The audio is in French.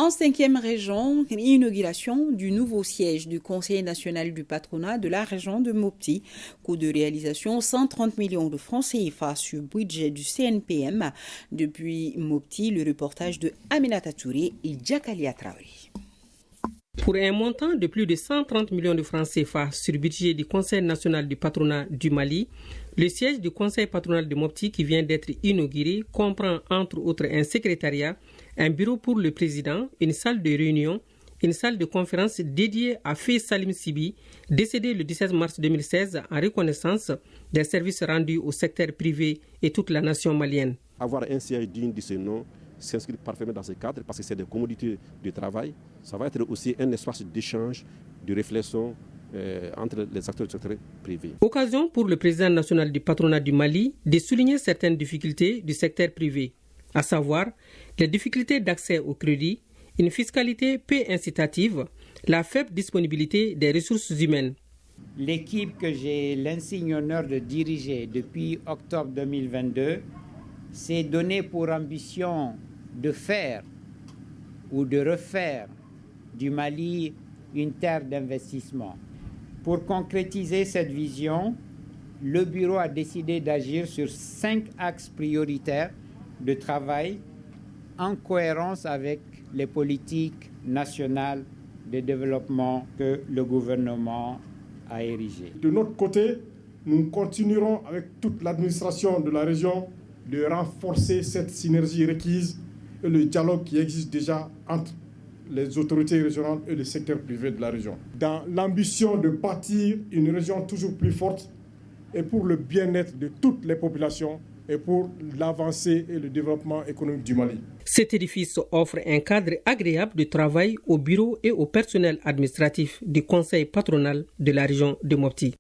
En 5e région, inauguration du nouveau siège du Conseil national du patronat de la région de Mopti. Coût de réalisation 130 millions de francs CFA sur budget du CNPM. Depuis Mopti, le reportage de Aminata Touré et Djakalia Traoré. Pour un montant de plus de 130 millions de francs CFA sur budget du Conseil national du patronat du Mali, le siège du Conseil patronal de Mopti qui vient d'être inauguré comprend entre autres un secrétariat, un bureau pour le président, une salle de réunion, une salle de conférence dédiée à Fé Salim Sibi, décédé le 17 mars 2016 en reconnaissance des services rendus au secteur privé et toute la nation malienne. Avoir un siège digne de ce nom s'inscrit parfaitement dans ce cadre parce que c'est des commodités de travail. Ça va être aussi un espace d'échange, de réflexion entre les acteurs du secteur privé. Occasion pour le président national du patronat du Mali de souligner certaines difficultés du secteur privé, à savoir les difficultés d'accès au crédit, une fiscalité peu incitative, la faible disponibilité des ressources humaines. L'équipe que j'ai l'insigne honneur de diriger depuis octobre 2022 s'est donné pour ambition de faire ou de refaire du Mali une terre d'investissement. Pour concrétiser cette vision, le bureau a décidé d'agir sur 5 axes prioritaires de travail en cohérence avec les politiques nationales de développement que le gouvernement a érigées. De notre côté, nous continuerons avec toute l'administration de la région de renforcer cette synergie requise et le dialogue qui existe déjà entre les autorités régionales et le secteur privé de la région. Dans l'ambition de bâtir une région toujours plus forte et pour le bien-être de toutes les populations et pour l'avancée et le développement économique du Mali. Cet édifice offre un cadre agréable de travail au bureau et au personnel administratif du conseil patronal de la région de Mopti.